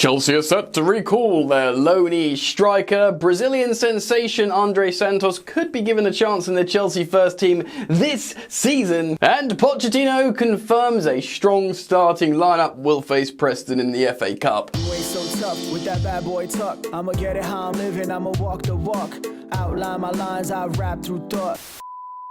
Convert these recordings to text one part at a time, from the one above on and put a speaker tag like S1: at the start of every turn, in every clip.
S1: Chelsea are set to recall their loanee striker. Brazilian sensation Andre Santos could be given a chance in the Chelsea first team this season. And Pochettino confirms a strong starting lineup will face Preston in the FA Cup.
S2: So tough with that bad boy tuck. I'ma get it how I'm living, I'ma walk the walk. Outline my lines, I rap through thought.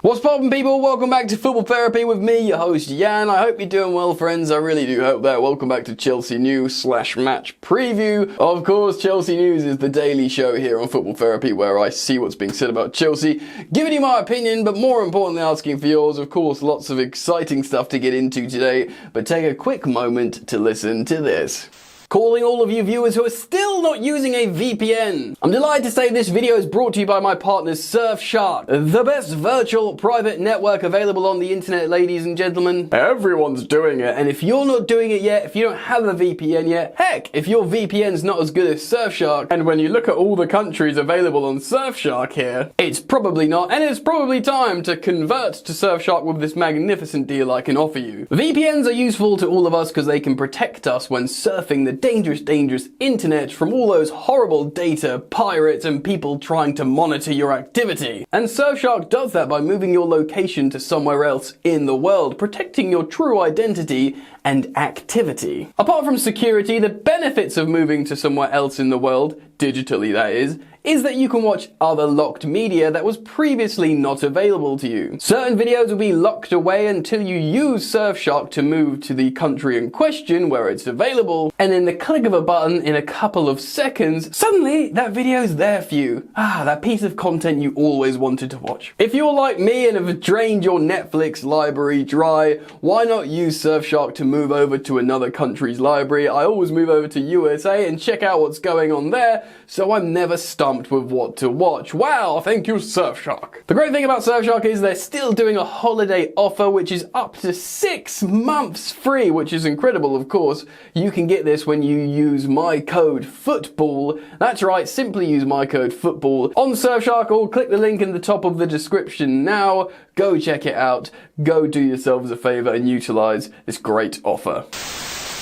S1: What's poppin', people? Welcome back to Football Therapy with me, your host Jan. I hope you're doing well, friends. I really do hope that. Welcome back to Chelsea News / match preview. Of course, Chelsea News is the daily show here on Football Therapy where I see what's being said about Chelsea, giving you my opinion, but more importantly asking for yours. Of course, lots of exciting stuff to get into today, but take a quick moment to listen to this. Calling all of you viewers who are still not using a VPN. I'm delighted to say this video is brought to you by my partners Surfshark, the best virtual private network available on the internet, ladies and gentlemen. Everyone's doing it, and if you're not doing it yet, if you don't have a VPN yet, heck, if your VPN's not as good as Surfshark, and when you look at all the countries available on Surfshark here, it's probably not, and it's probably time to convert to Surfshark with this magnificent deal I can offer you. VPNs are useful to all of us because they can protect us when surfing the dangerous internet from all those horrible data pirates and people trying to monitor your activity. And Surfshark does that by moving your location to somewhere else in the world, protecting your true identity and activity. Apart from security, the benefits of moving to somewhere else in the world, digitally that is that you can watch other locked media that was previously not available to you. Certain videos will be locked away until you use Surfshark to move to the country in question where it's available, and in the click of a button in a couple of seconds, suddenly that video's there for you. That piece of content you always wanted to watch. If you're like me and have drained your Netflix library dry, why not use Surfshark to move over to another country's library? I always move over to USA and check out what's going on there, so I'm never stumped with what to watch. Wow, thank you Surfshark. The great thing about Surfshark is they're still doing a holiday offer which is up to 6 months free, which is incredible. Of course, you can get this when you use my code FOOTBALL. That's right, simply use my code FOOTBALL on Surfshark or click the link in the top of the description now. Go check it out. Go do yourselves a favor and utilize this great offer.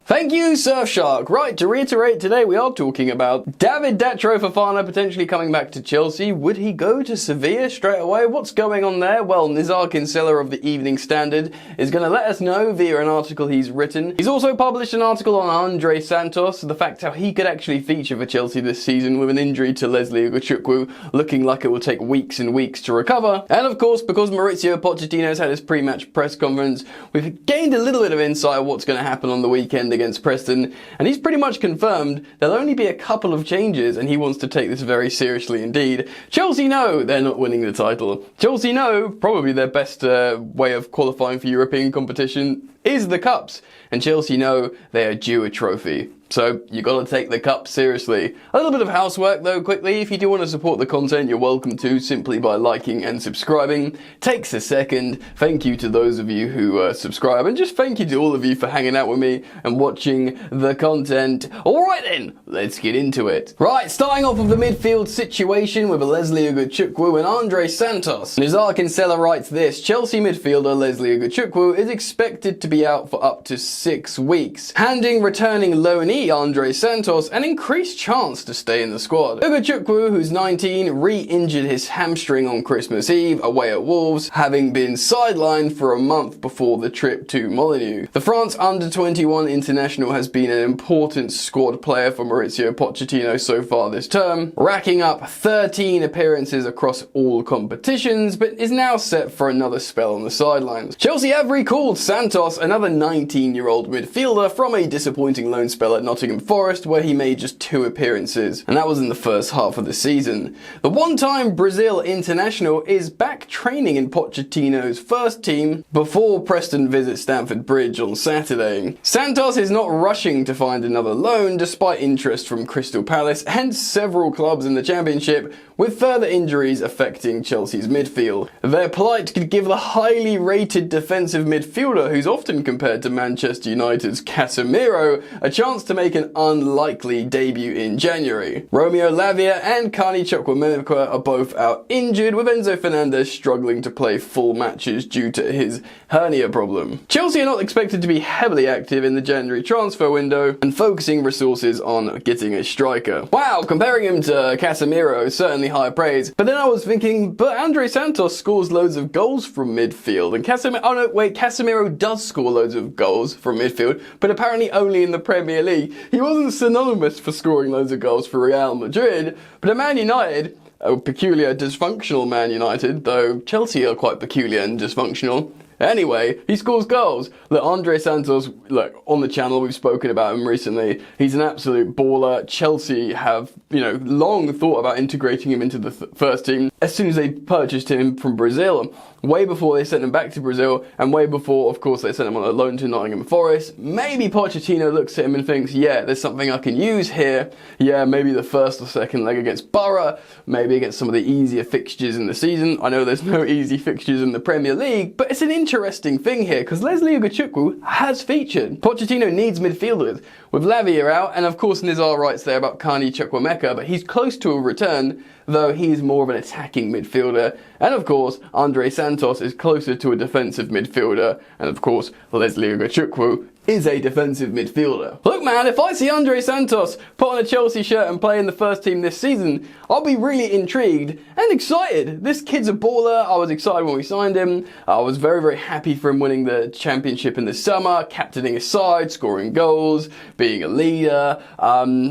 S1: Thank you, Surfshark. Right, to reiterate, today we are talking about David Datro Fofana potentially coming back to Chelsea. Would he go to Sevilla straight away? What's going on there? Well, Nizar Kinsella of the Evening Standard is going to let us know via an article he's written. He's also published an article on Andre Santos, the fact how he could actually feature for Chelsea this season with an injury to Leslie Ugochukwu looking like it will take weeks and weeks to recover. And of course, because Mauricio Pochettino's had his pre-match press conference, we've gained a little bit of insight of what's going to happen on the weekend against Preston, and he's pretty much confirmed there'll only be a couple of changes, and he wants to take this very seriously indeed. Chelsea know they're not winning the title. Chelsea know probably their best way of qualifying for European competition is the cups, and Chelsea know they are due a trophy. So you gotta take the cup seriously. A little bit of housework though quickly. If you do want to support the content, you're welcome to simply by liking and subscribing. Takes a second. Thank you to those of you who subscribe, and just thank you to all of you for hanging out with me and watching the content. Alright then, let's get into it. Right, starting off with the midfield situation with Leslie Ugochukwu and Andre Santos. Nizar Kinsella writes this: Chelsea midfielder Leslie Ugochukwu is expected to be out for up to 6 weeks, handing returning loanee Andre Santos an increased chance to stay in the squad. Ugochukwu, who's 19, re-injured his hamstring on Christmas Eve away at Wolves, having been sidelined for a month before the trip to Molineux. The France under-21 international has been an important squad player for Mauricio Pochettino so far this term, racking up 13 appearances across all competitions, but is now set for another spell on the sidelines. Chelsea have recalled Santos, another 19-year-old midfielder, from a disappointing loan spell at Nottingham Forest, where he made just 2 appearances, and that was in the first half of the season. The one-time Brazil international is back training in Pochettino's first team before Preston visit Stamford Bridge on Saturday. Santos is not rushing to find another loan, despite interest from Crystal Palace and several clubs in the Championship, with further injuries affecting Chelsea's midfield. Their plight could give the highly rated defensive midfielder, who's often compared to Manchester United's Casemiro, a chance to make an unlikely debut in January. Romeo Lavia and Carney Chukwuemeka are both out injured, with Enzo Fernandez struggling to play full matches due to his hernia problem. Chelsea are not expected to be heavily active in the January transfer window and focusing resources on getting a striker. Wow, comparing him to Casemiro is certainly high praise, but then I was thinking, but Andre Santos scores loads of goals from midfield, and Casemiro does score loads of goals from midfield, but apparently only in the Premier League. He wasn't synonymous for scoring loads of goals for Real Madrid, but at Man United, a peculiar, dysfunctional Man United, though Chelsea are quite peculiar and dysfunctional. Anyway, he scores goals. Look, Andre Santos, look, on the channel we've spoken about him recently. He's an absolute baller. Chelsea have, long thought about integrating him into the first team as soon as they purchased him from Brazil. Way before they sent him back to Brazil, and way before, of course, they sent him on a loan to Nottingham Forest. Maybe Pochettino looks at him and thinks, yeah, there's something I can use here. Yeah, maybe the first or second leg against Borough, maybe against some of the easier fixtures in the season. I know there's no easy fixtures in the Premier League, but it's an interesting thing here, because Leslie Ugachukwu has featured. Pochettino needs midfielders, with Lavia out, and of course Nizar writes there about Carney Chukwuemeka, but he's close to a return, though he's more of an attacking midfielder. And of course, Andre Santos is closer to a defensive midfielder, and of course, Leslie Ugachukwu is a defensive midfielder. Look man, if I see Andre Santos put on a Chelsea shirt and play in the first team this season, I'll be really intrigued and excited. This kid's a baller. I was excited when we signed him. I was very, very happy for him winning the championship in the summer, captaining his side, scoring goals, being a leader.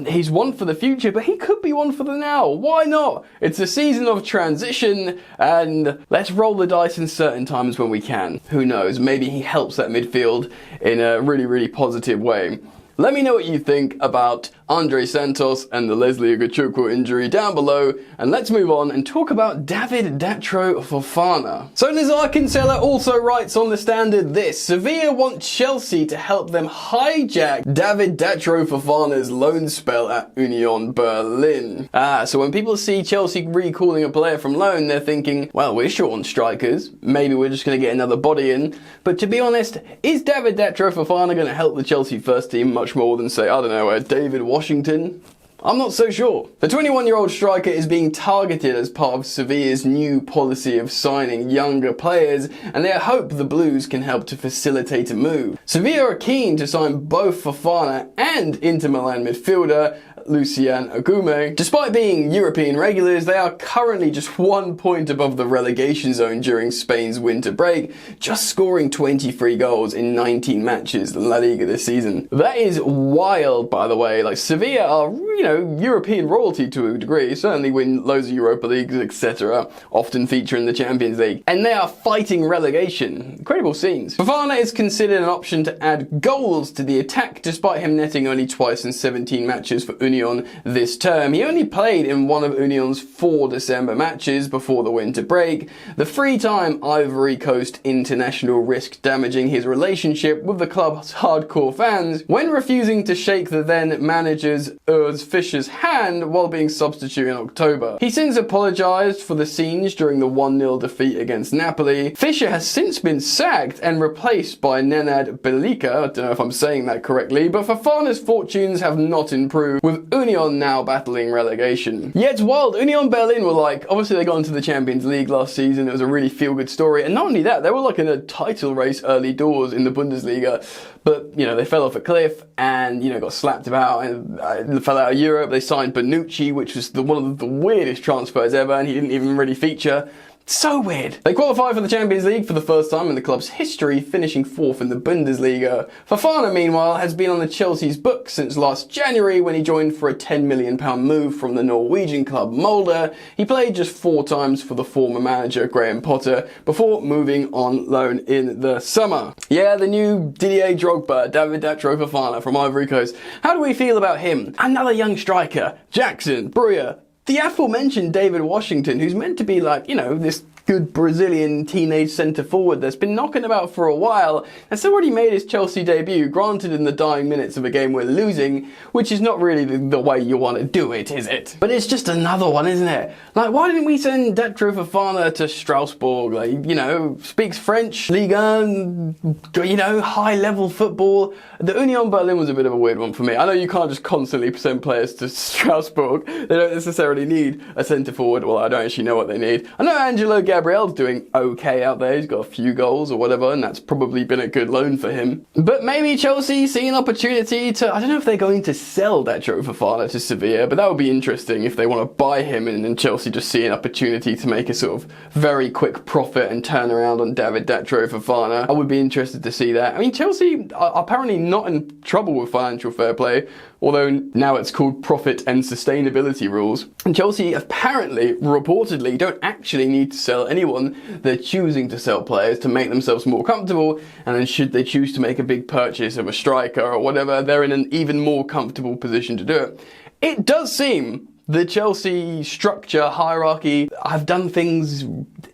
S1: He's one for the future, but he could be one for the now. Why not? It's a season of transition, and let's roll the dice in certain times when we can. Who knows? Maybe he helps that midfield in a really positive way. Let me know what you think about Andre Santos and the Leslie Ugachukwu injury down below, and let's move on and talk about David Datro Fofana. So Nizar Kinsella also writes on the Standard this: Sevilla want Chelsea to help them hijack David Datro Fofana's loan spell at Union Berlin. So when people see Chelsea recalling a player from loan, they're thinking, well, we're short on strikers, maybe we're just going to get another body in. But to be honest, is David Datro Fofana going to help the Chelsea first team much more than, say, I don't know, David Washington? I'm not so sure. The 21-year-old striker is being targeted as part of Sevilla's new policy of signing younger players, and they hope the Blues can help to facilitate a move. Sevilla are keen to sign both Fofana and Inter Milan midfielder Lucien Agume. Despite being European regulars, they are currently just 1 point above the relegation zone during Spain's winter break, just scoring 23 goals in 19 matches in La Liga this season. That is wild, by the way. Like, Sevilla are, European royalty to a degree, certainly win loads of Europa Leagues, etc., often feature in the Champions League, and they are fighting relegation. Incredible scenes. Fofana is considered an option to add goals to the attack, despite him netting only twice in 17 matches for Union this term. He only played in one of Union's 4 December matches before the winter break. The three-time Ivory Coast international risked damaging his relationship with the club's hardcore fans when refusing to shake the then manager's Urs Fischer's hand while being substituted in October. He since apologised for the scenes during the 1-0 defeat against Napoli. Fischer has since been sacked and replaced by Nenad Belika. I don't know if I'm saying that correctly, but Fofana's fortunes have not improved, with Union now battling relegation. Yeah, it's wild. Union Berlin were obviously they got into the Champions League last season. It was a really feel-good story. And not only that, they were in a title race early doors in the Bundesliga. But, they fell off a cliff and, got slapped about and fell out of Europe. They signed Bonucci, which was one of the weirdest transfers ever, and he didn't even really feature. So weird. They qualified for the Champions League for the first time in the club's history, finishing 4th in the Bundesliga. Fofana, meanwhile, has been on the Chelsea's books since last January when he joined for a £10 million move from the Norwegian club Molde. He played just 4 times for the former manager Graham Potter before moving on loan in the summer. Yeah, the new Didier Drogba, David Datro Fofana from Ivory Coast. How do we feel about him? Another young striker, Jackson, Breuer, the aforementioned David Washington, who's meant to be this good Brazilian teenage centre-forward that's been knocking about for a while, has already made his Chelsea debut, granted in the dying minutes of a game we're losing, which is not really the way you want to do it, is it? But it's just another one, isn't it? Like, why didn't we send Datro Fofana to Strasbourg? Like, you know, speaks French, Ligue 1, you know, high-level football. The Union Berlin was a bit of a weird one for me. I know you can't just constantly send players to Strasbourg. They don't necessarily need a centre-forward. Well, I don't actually know what they need. I know Angelo Gabriel's doing okay out there. He's got a few goals or whatever, and that's probably been a good loan for him. But maybe Chelsea see an opportunity to, I don't know if they're going to sell Datro Fofana to Sevilla, but that would be interesting if they want to buy him and then Chelsea just see an opportunity to make a sort of very quick profit and turn around on David Datro Fofana. I would be interested to see that. I mean, Chelsea are apparently not in trouble with financial fair play, although now it's called profit and sustainability rules. And Chelsea apparently, reportedly, don't actually need to sell anyone. They're choosing to sell players to make themselves more comfortable, and then should they choose to make a big purchase of a striker or whatever, they're in an even more comfortable position to do it. It does seem the Chelsea structure, hierarchy, have done things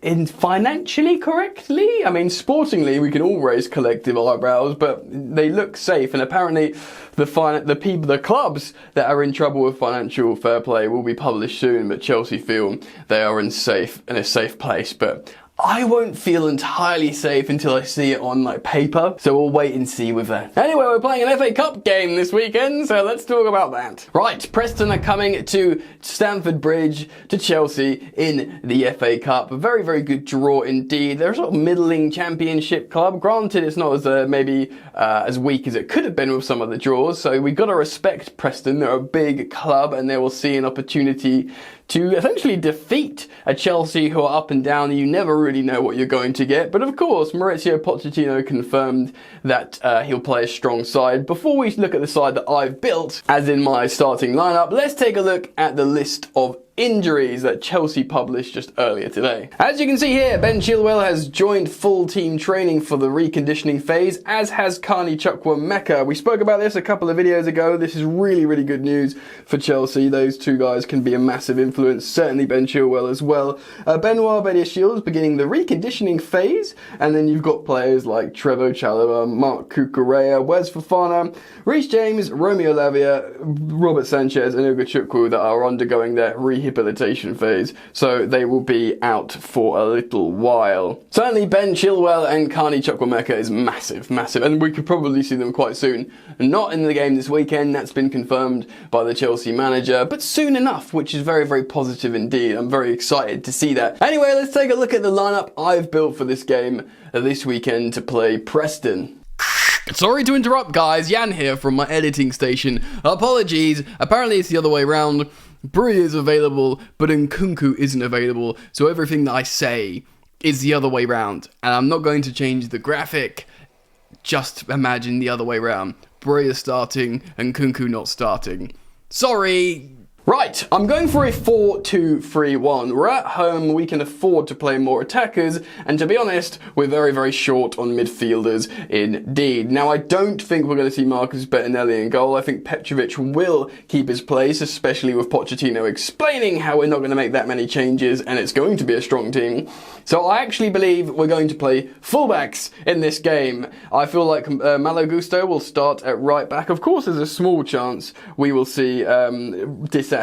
S1: in financially correctly. I mean, sportingly, we can all raise collective eyebrows, but they look safe. And apparently, the clubs that are in trouble with financial fair play will be published soon. But Chelsea feel they are in a safe place. But I won't feel entirely safe until I see it on like paper, so we'll wait and see with that. Anyway, we're playing an FA Cup game this weekend, so let's talk about that. Right, Preston are coming to Stamford Bridge to Chelsea in the FA Cup. A very, very good draw indeed. They're a sort of middling championship club. Granted, it's not as maybe as weak as it could have been with some of the draws, so we've got to respect Preston. They're a big club and they will see an opportunity to essentially defeat a Chelsea who are up and down. You never really know what you're going to get. But of course, Mauricio Pochettino confirmed that he'll play a strong side. Before we look at the side that I've built, as in my starting lineup, let's take a look at the list of injuries that Chelsea published just earlier today. As you can see here, Ben Chilwell has joined full team training for the reconditioning phase, as has Carney Chukwuemeka. We spoke about this a couple of videos ago. This is really, really good news for Chelsea. Those two guys can be a massive influence, certainly Ben Chilwell as well. Benoit Badiashile beginning the reconditioning phase, and then you've got players like Trevoh Chalobah, Marc Cucurella, Wes Fofana, Reece James, Romeo Lavia, Robert Sanchez and Ugo Chukwu that are undergoing their rehabilitation phase, so they will be out for a little while. Certainly Ben Chilwell and Carney Chukwuemeka is massive, and we could probably see them quite soon. Not in the game this weekend, that's been confirmed by the Chelsea manager, but soon enough, which is very, very positive indeed. I'm very excited to see that. Anyway, let's take a look at the lineup I've built for this game this weekend to play Preston. Sorry to interrupt, guys. Jan here from my editing station. Apologies. Apparently it's the other way around. Brie is available, but Nkunku isn't available, so everything that I say is the other way round. And I'm not going to change the graphic. Just imagine the other way round. Brie is starting, and Nkunku not starting. Sorry. Right, I'm going for a 4-2-3-1. We're at home, we can afford to play more attackers, and to be honest, we're very, very short on midfielders indeed. Now, I don't think we're going to see Marcus Bettinelli in goal. I think Petrovic will keep his place, especially with Pochettino explaining how we're not going to make that many changes, and it's going to be a strong team. So I actually believe we're going to play fullbacks in this game. I feel like Malo Gusto will start at right back. Of course, there's a small chance we will see Disassi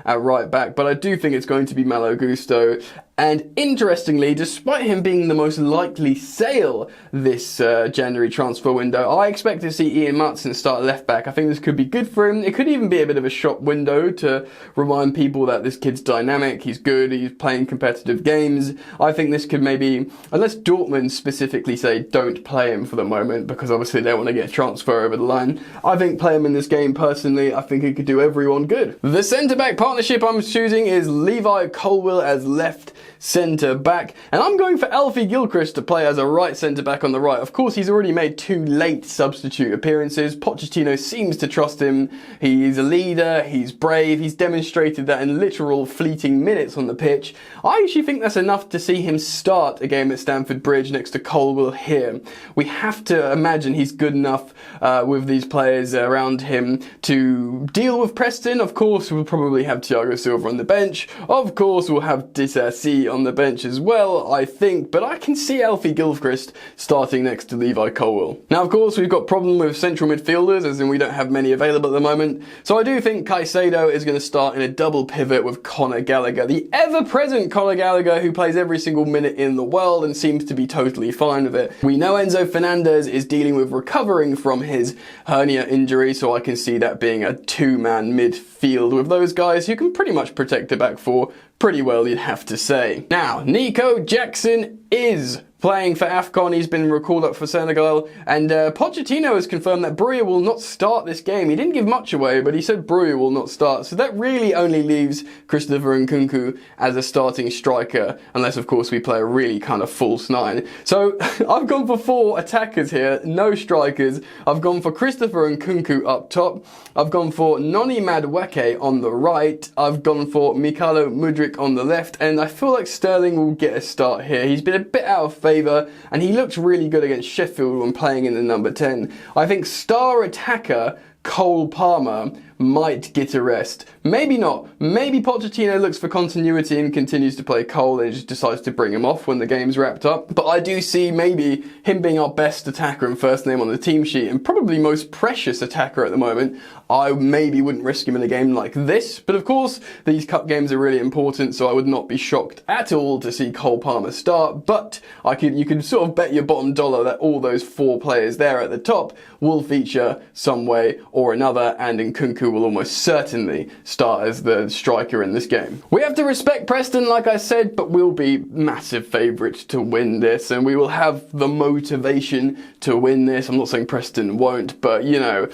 S1: at right back, but I do think it's going to be Malo Gusto. And interestingly, despite him being the most likely sale this January transfer window, I expect to see Ian Maatsen start left back. I think this could be good for him. It could even be a bit of a shop window to remind people that this kid's dynamic, he's good, he's playing competitive games. I think this could maybe, unless Dortmund specifically say don't play him for the moment, because obviously they want to get a transfer over the line, I think play him in this game personally. I think it could do everyone good. The centre-back partnership I'm choosing is Levi Colwill as left centre back, and I'm going for Alfie Gilchrist to play as a right centre back on the right. Of course, he's already made 2 late substitute appearances. Pochettino seems to trust him. He's a leader, he's brave, he's demonstrated that in literal fleeting minutes on the pitch. I actually think that's enough to see him start a game at Stamford Bridge next to Colwill here. We have to imagine he's good enough with these players around him to deal with Preston. Of course, we'll probably have Thiago Silva on the bench. Of course, we'll have Disassi be on the bench as well, I think, but I can see Alfie Gilchrist starting next to Levi Colwill. Now, of course, we've got problem with central midfielders, as in we don't have many available at the moment, so I do think Caicedo is going to start in a double pivot with Conor Gallagher, the ever-present Conor Gallagher who plays every single minute in the world and seems to be totally fine with it. We know Enzo Fernandez is dealing with recovering from his hernia injury, so I can see that being a two-man midfield with those guys who can pretty much protect the back four pretty well, you'd have to say. Now, Nico Jackson is playing for AFCON. He's been called up for Senegal, and Pochettino has confirmed that Breuer will not start this game. He didn't give much away, but he said Breuer will not start, so that really only leaves Christopher Nkunku as a starting striker, unless of course we play a really kind of false nine. So I've gone for 4 attackers here, no strikers. I've gone for Christopher Nkunku up top. I've gone for Noni Madueke on the right. I've gone for Mikhailo Mudryk on the left, and I feel like Sterling will get a start here. He's been a bit out of favour, and he looked really good against Sheffield when playing in the number 10. I think star attacker Cole Palmer might get a rest. Maybe not. Maybe Pochettino looks for continuity and continues to play Cole and just decides to bring him off when the game's wrapped up. But I do see maybe him being our best attacker and first name on the team sheet and probably most precious attacker at the moment. I maybe wouldn't risk him in a game like this. But of course, these cup games are really important, so I would not be shocked at all to see Cole Palmer start. But you could sort of bet your bottom dollar that all those 4 players there at the top will feature some way or another, and Nkunku will almost certainly start as the striker in this game. We have to respect Preston, like I said, but we'll be massive favourites to win this, and we will have the motivation to win this. I'm not saying Preston won't, but you know,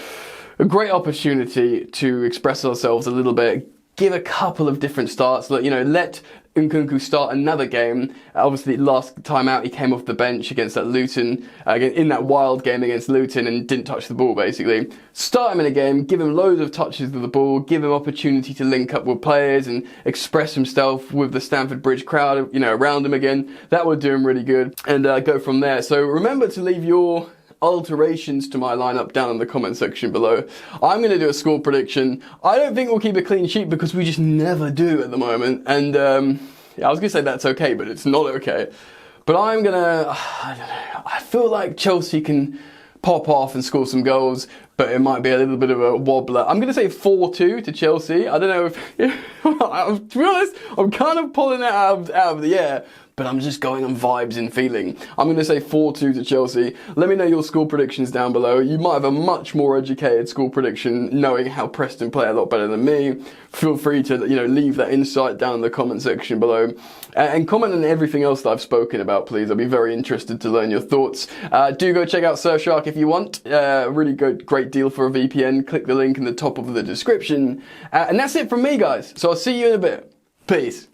S1: a great opportunity to express ourselves a little bit, give a couple of different starts, let Nkunku start another game. Obviously, last time out he came off the bench against that Luton, in that wild game against Luton, and didn't touch the ball basically. Start him in a game, give him loads of touches with the ball, give him opportunity to link up with players and express himself with the Stamford Bridge crowd, around him again. That would do him really good, and go from there. So remember to leave your alterations to my lineup down in the comment section below. I'm going to do a score prediction. I don't think we'll keep a clean sheet because we just never do at the moment. And I was going to say that's okay, but it's not okay. But I'm going to, I don't know, I feel like Chelsea can pop off and score some goals, but it might be a little bit of a wobbler. I'm going to say 4-2 to Chelsea. I don't know if, to be honest, I'm kind of pulling it out of the air, but I'm just going on vibes and feeling. I'm going to say 4-2 to Chelsea. Let me know your score predictions down below. You might have a much more educated score prediction, knowing how Preston play a lot better than me. Feel free to leave that insight down in the comment section below. And comment on everything else that I've spoken about, please. I'd be very interested to learn your thoughts. Do go check out Surfshark if you want. Really great deal for a VPN. Click the link in the top of the description. And that's it from me, guys. So I'll see you in a bit. Peace.